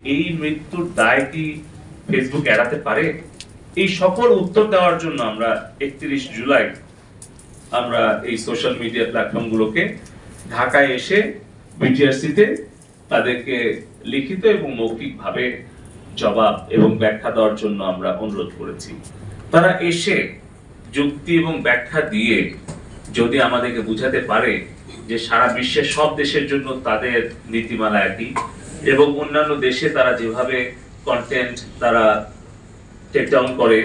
এই মৃত্যুর দায় কি ফেসবুক এড়াতে পারে? এই সকল উত্তর দেওয়ার জন্য আমরা 31 জুলাই আমরা এই সোশ্যাল মিডিয়া প্ল্যাটফর্মগুলোকে ঢাকায় এসে বিটিআরসিতে তাদেরকে লিখিত এবং মৌখিকভাবে জবাব এবং ব্যাখ্যা দেওয়ার জন্য আমরা অনুরোধ করেছি। তারা এসে যুক্তি এবং ব্যাখ্যা দিয়ে যদি আমাদেরকে বুঝাতে পারে যে সারা বিশ্বের সব দেশের জন্য তাদের নীতিমালা একই এবং অন্যান্য দেশে তারা যেভাবে কন্টেন্ট তারা টেক ডাউন করে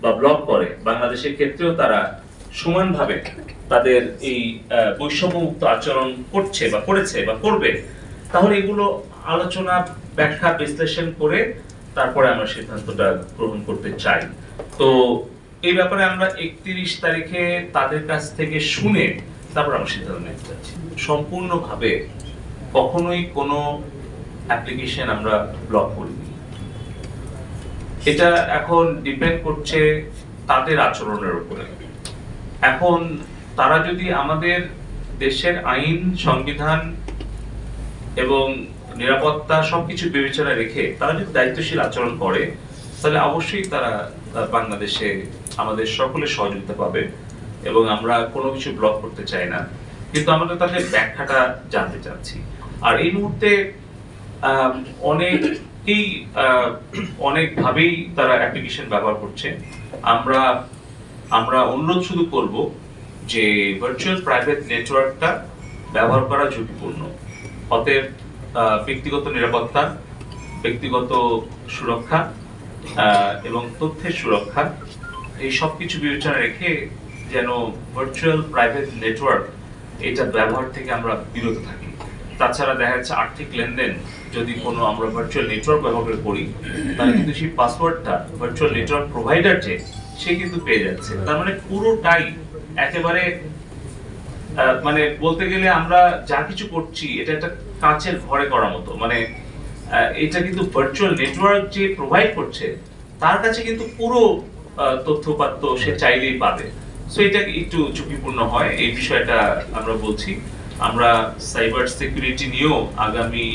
বা ব্লক করে, বাংলাদেশের ক্ষেত্রেও তারা সমানভাবে তাদের এই বৈষম্যমুক্ত আচরণ করছে বা করেছে বা করবে, তাহলে এগুলো আলোচনা, ব্যাখ্যা, বিশ্লেষণ করে তারপরে আমরা সিদ্ধান্তটা গ্রহণ করতে চাই। তো এই ব্যাপারে আমরা 31 তারিখে তাদের কাছ থেকে শুনে তারপর আমরা সিদ্ধান্ত নিতে চাচ্ছি। সম্পূর্ণভাবে কখনোই কোনো অ্যাপ্লিকেশন আমরা ব্লক করিনি। এটা এখন ডিপেন্ড করছে তাদের আচরণের উপরে। এখন তারা যদি আমাদের দেশের আইন, সংবিধান এবং নিরাপত্তা সবকিছু বিবেচনায় রেখে তারা যদি দায়িত্বশীল আচরণ করে, তাহলে অবশ্যই তারা বাংলাদেশে আমাদের সকলের সহযোগিতা পাবে এবং আমরা কোনো কিছু ব্লক করতে চাই না, কিন্তু আমরা তাদের ব্যাখ্যাটা জানতে চাচ্ছি। আর এই মুহূর্তে অনেকভাবেই তারা অ্যাপ্লিকেশন ব্যবহার করছে। আমরা অনুরোধ শুধু করব যে ভার্চুয়াল প্রাইভেট নেটওয়ার্কটা ব্যবহার করা ঝুঁকিপূর্ণ, অতএব ব্যক্তিগত নিরাপত্তা, ব্যক্তিগত সুরক্ষা এবং তথ্যের সুরক্ষা এই সব কিছু বিবেচনা রেখে যেন ভার্চুয়াল প্রাইভেট নেটওয়ার্ক এটা ব্যবহার থেকে আমরা বিরত থাকি। তাছাড়া দেখা যাচ্ছে আর্থিক লেনদেন যদি কোনো আমরা ভার্চুয়াল নেটওয়ার্ক ব্যবহার করি, তাহলে কিন্তু সেই পাসওয়ার্ডটা ভার্চুয়াল নেটওয়ার্ক প্রোভাইডার সে কিন্তু পেয়ে যাচ্ছে। তার মানে পুরোটাই একেবারে মানে বলতে গেলে আমরা যা কিছু করছি এটা একটা কাঁচের ঘরে করার মতো। মানে এটা কিন্তু ভার্চুয়াল নেটওয়ার্ক যে প্রোভাইড করছে তার কাছে কিন্তু পুরো তথ্যপাত্র সে চাইলেই পাবে। সো এটা একটু ঝুঁকিপূর্ণ হয়, এই বিষয়টা আমরা বলছি। আমরা সাইবার সিকিউরিটি নিয়েও আগামী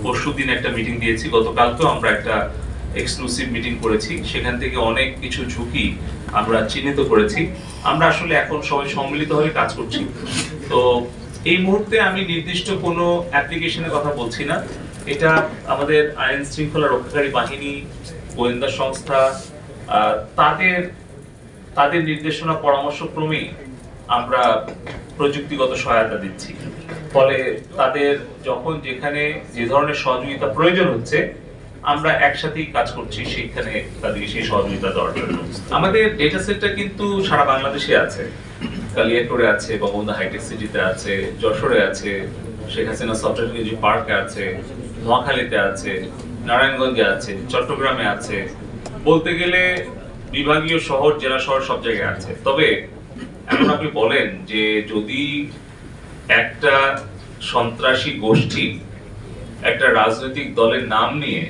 পরশুদিন একটা মিটিং দিয়েছি, গতকালকেও আমরা একটা এক্সক্লুসিভ মিটিং করেছি, সেখান থেকে অনেক কিছু ঝুঁকি আমরা চিহ্নিত করেছি। আমরা আসলে এখন সবাই সম্মিলিতভাবে কাজ করছি। তো এই মুহূর্তে আমি নির্দিষ্ট কোনো অ্যাপ্লিকেশনের কথা বলছি না, এটা আমাদের আইন শৃঙ্খলা রক্ষাকারী বাহিনী, গোয়েন্দা সংস্থা তাদের নির্দেশনা পরামর্শক্রমেই আমরা প্রযুক্তিগত সহায়তা দিচ্ছি। ফলে তাদের যখন যেখানে যে ধরনের সহযোগিতা প্রয়োজন হচ্ছে আমরা একসাথেই কাজ করছি সেখানে তাদেরকে সেই সহযোগিতা দেওয়ার জন্য। আমাদের ডেটা সেটটা কিন্তু সারা বাংলাদেশে আছে, কালিয়াকৈরে আছে, বঙ্গবন্ধু হাইটেক সিটিতে আছে, যশোরে আছে, শেখ হাসিনা সফটওয়্যার টেকনোলজি পার্কে আছে, নোয়াখালীতে আছে, নারায়ণগঞ্জে আছে, চট্টগ্রামে আছে, বলতে গেলে বিভাগীয় শহর, জেলা শহর সব জায়গায় আছে। তবে এখন আপনি বলেন যে যদি একটা সন্ত্রাসী গোষ্ঠী একটা রাজনৈতিক দলের নাম নিয়ে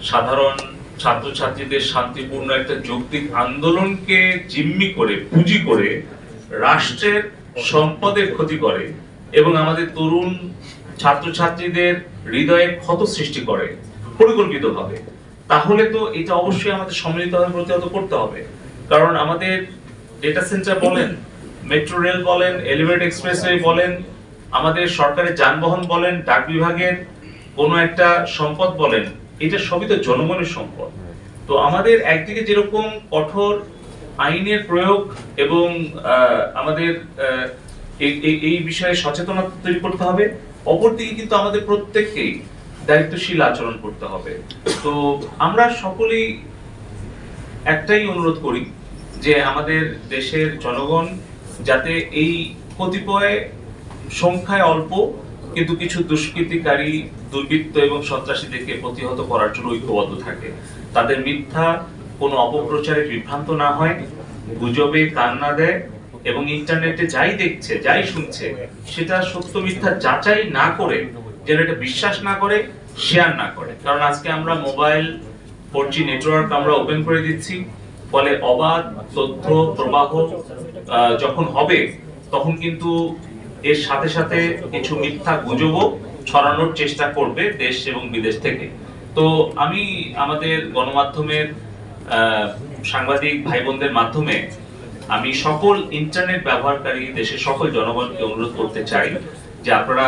সাধারণ ছাত্রছাত্রীদের শান্তিপূর্ণ একটা যৌক্তিক আন্দোলনকে জিম্মি করে, পুঁজি করে রাষ্ট্রের সম্পদের ক্ষতি করে এবং আমাদের তরুণ ছাত্রছাত্রীদের হৃদয়ে ক্ষত সৃষ্টি করে পরিকল্পিতভাবে, তাহলে তো এটা অবশ্যই আমাদের সম্মিলিতভাবে প্রতিহত করতে হবে। কারণ আমাদের ডেটা সেন্টার বলেন, মেট্রো রেল বলেন, এলিভেটেড এক্সপ্রেসওয়ে বলেন, আমাদের সরকারি যানবাহন বলেন, ডাক বিভাগের কোনো একটা সম্পদ বলেন, এটা সবই তো জনগণের সম্পদ। তো আমাদের একদিকে যেরকম কঠোর আইনের প্রয়োগ এবং আমাদের এই বিষয়ে সচেতনতা তৈরি করতে হবে, অপরদিকে কিন্তু আমাদের প্রত্যেককেই দায়িত্বশীল আচরণ করতে হবে। তো আমরা সকলেই একটাই অনুরোধ করি যে আমাদের দেশের জনগণ যাতে এই কতিপয় সংখ্যায় অল্প কিন্তু কিছু দুষ্কৃতিকারী, দুর্বৃত্ত এবং সন্ত্রাসীদেরকে প্রতিহত করার জন্য ঐক্যবদ্ধ থাকে, তাদের মিথ্যা কোনো অপপ্রচারে বিভ্রান্ত না হয়, গুজবে কান না দেয় এবং ইন্টারনেটে যাই দেখছে, যাই শুনছে সেটা সত্য মিথ্যা যাচাই না করে যেন এটা বিশ্বাস না করে, শেয়ার না করে। কারণ আজকে আমরা মোবাইল 4G নেটওয়ার্ক আমরা ওপেন করে দিচ্ছি, ফলে অবাধ তথ্য প্রবাহ যখন হবে তখন কিন্তু এর সাথে সাথে কিছু মিথ্যা গুজবও ছড়ানোর চেষ্টা করবে দেশ এবং বিদেশ থেকে। তো আমি আমাদের গণমাধ্যমের সাংবাদিক ভাই বোনদের মাধ্যমে আমি সকল ইন্টারনেট ব্যবহারকারী দেশের সকল জনগণকে অনুরোধ করতে চাই যে আপনারা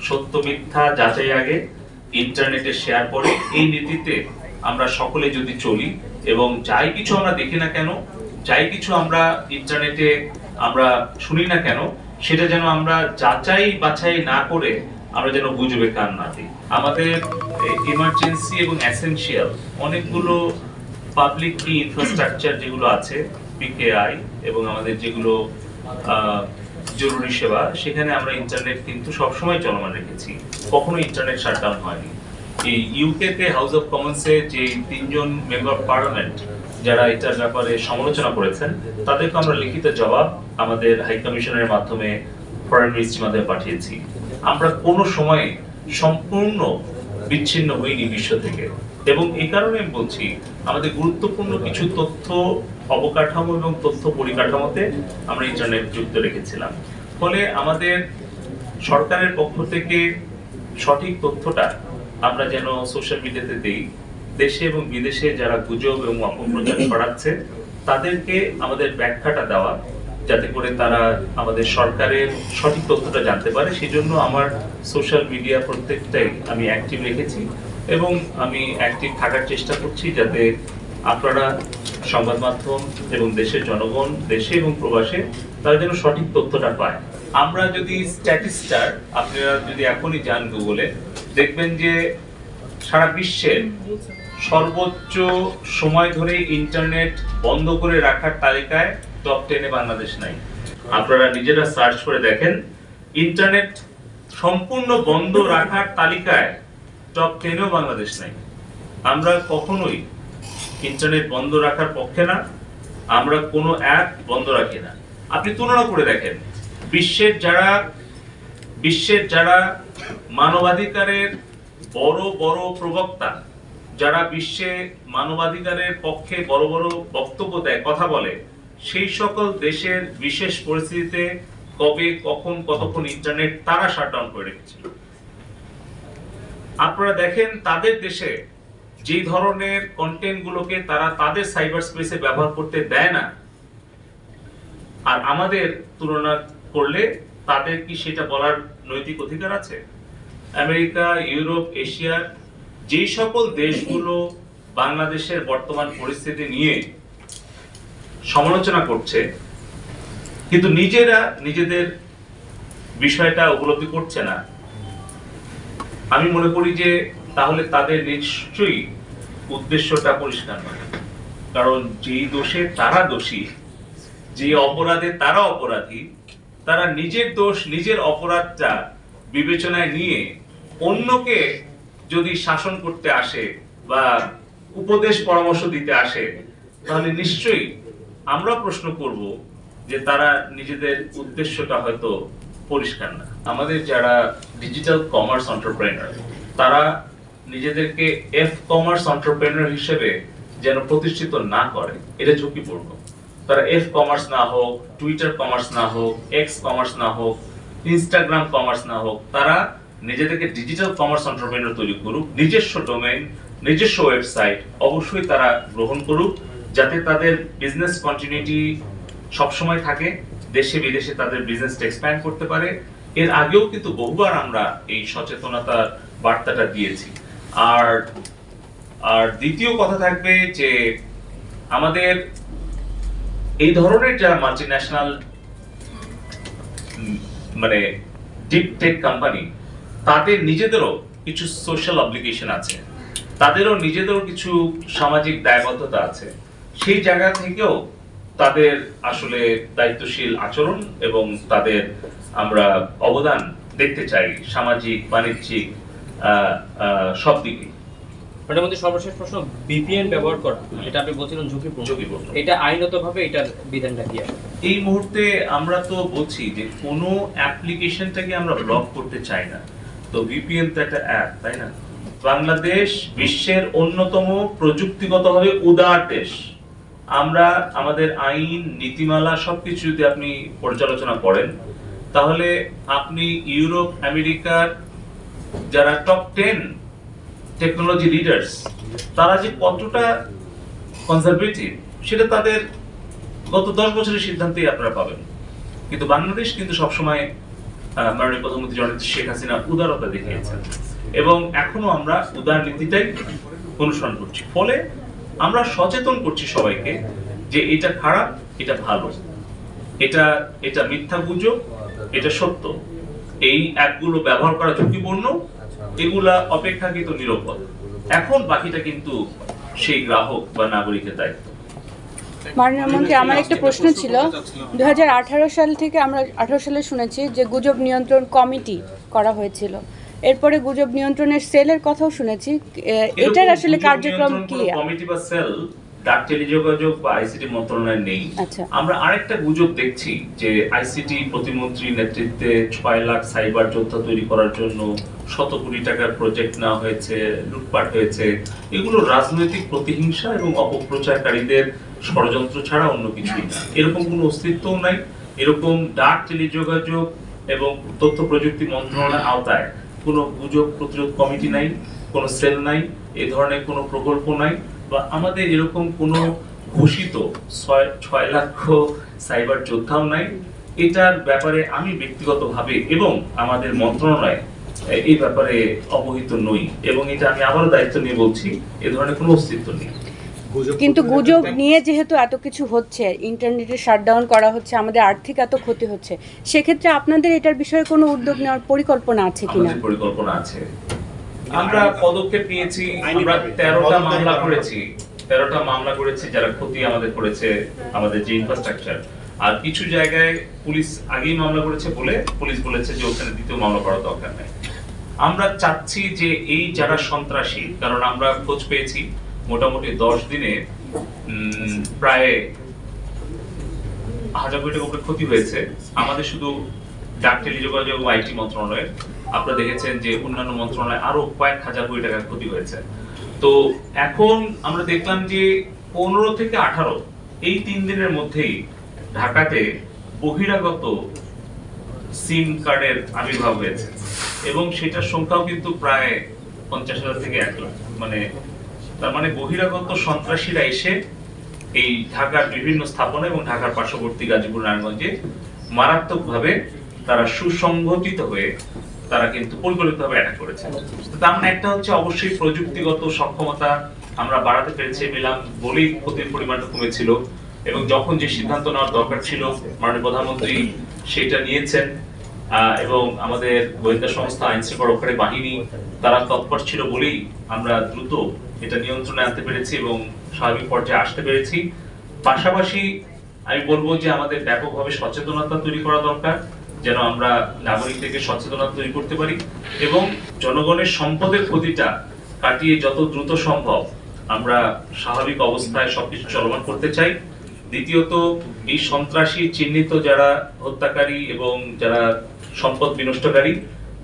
সত্য মিথ্যা যাচাই আগে ইন্টারনেটে শেয়ার করে এই নীতিতে আমরা সকলে যদি চলি এবং যাই কিছু আমরা দেখি না কেন, যাই কিছু আমরা ইন্টারনেটে আমরা শুনি না কেন, সেটা যেন আমরা যাচাই বাছাই না করে আমরা যেন গুজবে কান না দিই। আমাদের ইমার্জেন্সি এবং এসেনশিয়াল অনেকগুলো পাবলিক কি ইনফ্রাস্ট্রাকচার যেগুলো আছে, পিকেআই এবং আমাদের যেগুলো জরুরি সেবা, সেখানে আমরা ইন্টারনেট কিন্তু সবসময় চলমান রেখেছি, কখনো ইন্টারনেট শাটডাউন হয়নি। এই ইউকেতে হাউস অফ কমন্সে যে 3 জন মেম্বার অফ পার্লামেন্ট যারা এটার ব্যাপারে সমালোচনা করেছেন, তাদেরকে আমরা লিখিত জবাব আমাদের হাই কমিশনের মাধ্যমে ফরেন মিনিস্ট্রির মাধ্যমে পাঠিয়েছি। আমরা কোনো সময় সম্পূর্ণ বিচ্ছিন্ন হইনি বিশ্ব থেকে, এবং এই কারণে আমি বলছি আমাদের গুরুত্বপূর্ণ কিছু তথ্য অবকাঠামো এবং তথ্য পরিকাঠামোতে আমরা ইন্টারনেট যুক্ত রেখেছিলাম। ফলে আমাদের সরকারের পক্ষ থেকে সঠিক তথ্যটা আমরা যেন সোশ্যাল মিডিয়াতে দেই, দেশে এবং বিদেশে যারা গুজব এবং অপপ্রচার ছড়াচ্ছে তাদেরকে আমাদের ব্যাখ্যাটা দেওয়া, যাতে করে তারা আমাদের সরকারের সঠিক তথ্যটা জানতে পারে। সেজন্য আমার সোশ্যাল মিডিয়া প্রত্যেকটাই আমি অ্যাক্টিভ রেখেছি এবং আমি অ্যাক্টিভ থাকার চেষ্টা করছি, যাতে আপনারা সংবাদ মাধ্যম এবং দেশের জনগণ দেশে এবং প্রবাসে তারা যেন সঠিক তথ্যটা পায়। আমরা যদি স্ট্যাটিস্টার আপনারা যদি এখনই যান গুগলে, দেখবেন যে সারা বিশ্বের সর্বোচ্চ সময় ধরে ইন্টারনেট বন্ধ করে রাখার তালিকায় টপ 10-এ বাংলাদেশ নাই। আপনারা নিজেরা সার্চ করে দেখেন, ইন্টারনেট সম্পূর্ণ বন্ধ রাখার তালিকায় টপ 10-এও বাংলাদেশ নাই। আমরা কখনোই ইন্টারনেট বন্ধ রাখার পক্ষে না, আমরা কোনো অ্যাপ বন্ধ রাখি না। আপনি তুলনা করে দেখেন, বিশ্বের যারা মানবাধিকারের বড় বড় প্রবক্তা, যারা বিশ্বে মানবাধিকারের পক্ষে বড় বড় বক্তব্য দেয়, কথা বলে, সেই সকল দেশের বিশেষ পরিস্থিতিতে কবে কখন কতক্ষণ ইন্টারনেট তারা শাটডাউন করে রেখেছিল। আপনারা দেখেন তাদের দেশে যে ধরনের কন্টেন্ট গুলোকে তারা তাদের সাইবার স্পেসে ব্যবহার করতে দেয় না, আর আমাদের তুলনা করলে তাদের কি সেটা বলার নৈতিক অধিকার আছে? আমেরিকা, ইউরোপ, এশিয়ার যে সকল দেশগুলো বাংলাদেশের বর্তমান পরিস্থিতি নিয়ে সমালোচনা করছে, কিন্তু নিজেরা নিজেদের বিষয়টা উপলব্ধি করছে না, আমি মনে করি যে তাহলে তাদের নিশ্চয়ই উদ্দেশ্যটা পরিষ্কার নয়। কারণ যেই দোষে তারা দোষী, যে অপরাধে তারা অপরাধী, তারা নিজের দোষ নিজের অপরাধটা বিবেচনায় নিয়ে অন্যকে যদি শাসন করতে আসে বা উপদেশ পরামর্শ দিতে আসে, তাহলে নিশ্চয়ই আমরা প্রশ্ন করব যে তারা নিজেদের উদ্দেশ্যটা হয়তো পরিষ্কার না। আমাদের যারা ডিজিটাল কমার্স এন্টারপ্রেনার, তারা নিজেদেরকে এফ কমার্স এন্টারপ্রেনার হিসেবে যেন প্রতিষ্ঠিত না করে, এটা ঝুঁকিপূর্ণ। তারা এফ কমার্স না হোক, টুইটার কমার্স না হোক, এক্স কমার্স না হোক, ইনস্টাগ্রাম কমার্স না হোক, তারা নিজেদেরকে ডিজিটাল কমার্স এন্টারপ্রেনার তৈরি করুক, নিজস্ব ডোমেইন, নিজস্ব ওয়েবসাইট অবশ্যই তারা গ্রহণ করুক, যাতে তাদের বিজনেস কন্টিনিউটি সবসময় থাকে, দেশে বিদেশে তাদের বিজনেসটা এক্সপ্যান্ড করতে পারে। এর আগেও কিন্তু বহুবার আমরা এই সচেতনতার বার্তাটা দিয়েছি। আর দ্বিতীয় কথা থাকবে যে আমাদের এই ধরনের যারা মাল্টিন্যাশনাল মানে ডিপ টেক কোম্পানি, তাদের নিজেদেরও কিছু সোশ্যাল অব্লিগেশন আছে, তাদেরও নিজেদেরও কিছু সামাজিক দায়বদ্ধতা আছে। সেই জায়গা থেকেও তাদের আসলে দায়িত্বশীল আচরণ এবং তাদের আমরা অবদান দেখতে চাই সামাজিক, বাণিজ্যিক সব দিকে। এটার মধ্যে সর্বশেষ প্রশ্ন, ভিপিএন ব্যবহার করা, এটা আপনি বলছিলেন ঝুঁকিপূর্ণ, এটা আইনগতভাবে এটার বিধানটা কি আছে? এই মুহূর্তে আমরা তো বলছি যে কোনো অ্যাপ্লিকেশনটাকে আমরা ব্লক করতে চাই না, তো ভিপিএন তো একটা অ্যাপ, তাই না? বাংলাদেশ বিশ্বের অন্যতম প্রযুক্তিগতভাবে উদার দেশ। আমরা আমাদের আইন, নীতিমালা সবকিছু যদি আপনি পর্যালোচনা করেন, তাহলে আপনি ইউরোপ, আমেরিকার যারা টপ 10 টেকনোলজি লিডার্স তারা যে কতটা কনজারভেটিভ সেটা তাদের গত 10 বছরের সিদ্ধান্তেই আপনারা পাবেন। কিন্তু বাংলাদেশ কিন্তু সবসময় মাননীয় প্রধানমন্ত্রী জননেত্রী শেখ হাসিনা উদারতা দেখিয়েছেন এবং এখনো আমরা উদার নীতিটাই অনুসরণ করছি। ফলে আমরা সচেতন করছি সবাইকে যে এটা খারাপ, এটা ভালো, এটা মিথ্যা গুজব, এটা সত্য। এই অ্যাপগুলো ব্যবহার করা ঝুঁকিপূর্ণ, এগুলা অপেক্ষাকৃত নিরাপদ। এখন বাকিটা কিন্তু সেই গ্রাহক বা নাগরিকের দায়িত্ব। মাননীয় মন্ত্রী, আমার একটা প্রশ্ন ছিল, 2018 সাল থেকে আমরা 18 সালে শুনেছি যে গুজব নিয়ন্ত্রণ কমিটি করা হয়েছিল, এরপরে গুজব নিয়ন্ত্রণের সেলের কথাও শুনেছি, এটার আসলে কার্যক্রম কি? কমিটি বা সেল ডাক টেলিযোগাযোগ বা আইসিটি মন্ত্রণালয়ে নেই। আচ্ছা। আমরা আরেকটা গুজব দেখছি যে আইসিটি প্রতিমন্ত্রীর নেতৃত্বে 6 লাখ সাইবার যোদ্ধা তৈরি করার জন্য শত কোটি টাকার প্রজেক্ট নেওয়া হয়েছে, লুটপাট হয়েছে। এগুলো রাজনৈতিক প্রতিহিংসা এবং অপপ্রচারকারীদের ষড়যন্ত্র ছাড়া অন্য কিছুই না। এরকম কোনো অস্তিত্বও নাই। এরকম ডাক টেলিযোগাযোগ এবং তথ্য প্রযুক্তি মন্ত্রণালয়ের আওতায় কোনো গুজব প্রতিরোধ কমিটি নাই, কোনো সেল নাই, এই ধরনের কোনো প্রকল্প নাই, বা আমাদের এরকম কোনো ঘোষিত 6 লক্ষ সাইবার যোদ্ধাও নাই। এটার ব্যাপারে আমি ব্যক্তিগতভাবে এবং আমাদের মন্ত্রণালয় এই ব্যাপারে অবহিত নই এবং এটা আমি আবারও দায়িত্ব নিয়ে বলছি, এ ধরনের কোনো অস্তিত্ব নেই। কিন্তু গুজব নিয়ে যেহেতু এত কিছু হচ্ছে, ইন্টারনেটে শাটডাউন করা হচ্ছে, আমাদের আর্থিক এত ক্ষতি হচ্ছে, সেক্ষেত্রে আপনাদের এটার বিষয়ে কোনো উদ্যোগ নেওয়ার পরিকল্পনা আছে কিনা? আমাদের পরিকল্পনা আছে, আমরা পদক্ষেপ নিয়েছি। আমরা 13টা মামলা করেছি যারা ক্ষতি আমাদের করেছে, আমাদের যে ইনফ্রাস্ট্রাকচার। আর কিছু জায়গায় পুলিশ আগেই মামলা করেছে বলে পুলিশ বলেছে যে ওখানে দ্বিতীয় মামলা করার দরকার নেই। আমরা চাচ্ছি যে এই যারা সন্ত্রাসী, কারণ আমরা খোঁজ পেয়েছি মোটামুটি 10 দিনে প্রায় 1000 কোটি টাকা উপরে ক্ষতি হয়েছে আমাদের শুধু ডাক টেলিযোগাযোগ এবং আইটি মন্ত্রণালয়ের। আপনারা দেখেছেন যে অন্যান্য মন্ত্রণালয়ে আরো কয়েক হাজার কোটি টাকার ক্ষতি হয়েছে। তো এখন আমরা দেখলাম যে 15 থেকে 18 এই 3 দিনের মধ্যেই ঢাকাতে বহিরাগত সিম কার্ডের আবির্ভাব হয়েছে এবং সেটার সংখ্যাও কিন্তু প্রায় 50,000 থেকে 1 লাখ। তার মানে বহিরাগত সন্ত্রাসীরা এসে এই ঢাকার বিভিন্ন স্থাপনা এবং ঢাকার পার্শ্ববর্তী গাজীপুর, নারায়ণগঞ্জে মারাত্মকভাবে তারা সুসংগঠিত হয়ে তারা কিন্তু পরিকল্পিতভাবে অ্যাটাক করেছে। তার মানে একটা হচ্ছে অবশ্যই প্রযুক্তিগত সক্ষমতা আমরা বাড়াতে পেরেছি পেলাম বলেই ক্ষতির পরিমাণটা কমেছিল এবং যখন যে সিদ্ধান্ত নেওয়ার দরকার ছিল মাননীয় প্রধানমন্ত্রী সেটা নিয়েছেন এবং আমাদের গোয়েন্দা সংস্থা, আইন শৃঙ্খলা রক্ষাকারী বাহিনী তারা তৎপর ছিল বলেই আমরা দ্রুত এটা নিয়ন্ত্রণে আনতে পেরেছি এবং স্বাভাবিক পর্যায়ে আসতে পেরেছি। পাশাপাশি আমি বলবো যে আমাদের ব্যাপকভাবে সচেতনতা তৈরি করা দরকার, যেন আমরা নাগরিকদেরকে সচেতনতা তৈরি করতে পারি এবং জনগণের সম্পদের ক্ষতিটা কাটিয়ে যত দ্রুত সম্ভব আমরা স্বাভাবিক অবস্থায় সবকিছু চলমান করতে চাই। দ্বিতীয়ত, এই সন্ত্রাসী চিহ্নিত যারা হত্যাকারী এবং যারা সম্পদ বিনষ্টকারী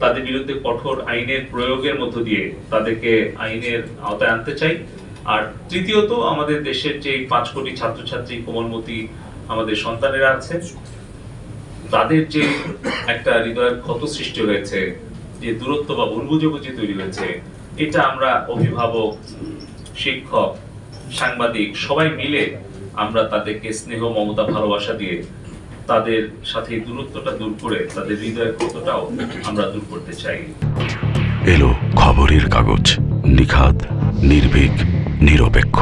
তাদের বিরুদ্ধে কঠোর আইনের প্রয়োগের মধ্য দিয়ে তাদেরকে আইনের আওতায় আনতে চাই। আর তৃতীয়ত, আমাদের দেশের যে 5 কোটি ছাত্রছাত্রী, কোমলমতি আমাদের সন্তানেরা আছে, তাদের যে একটা হৃদয়ের ক্ষত সৃষ্টি হয়েছে, যে দূরত্ব বা ভুল বুঝাবুঝি তৈরি হয়েছে, এটা আমরা অভিভাবক, শিক্ষক, সাংবাদিক সবাই মিলে আমরা তাদেরকে স্নেহ, মমতা, ভালোবাসা দিয়ে তাদের সাথে দূরত্বটা দূর করে তাদের হৃদয়ের ক্ষতটাও আমরা দূর করতে চাই। এলো খবরের কাগজ, নিখাত, নির্ভীক, নিরপেক্ষ।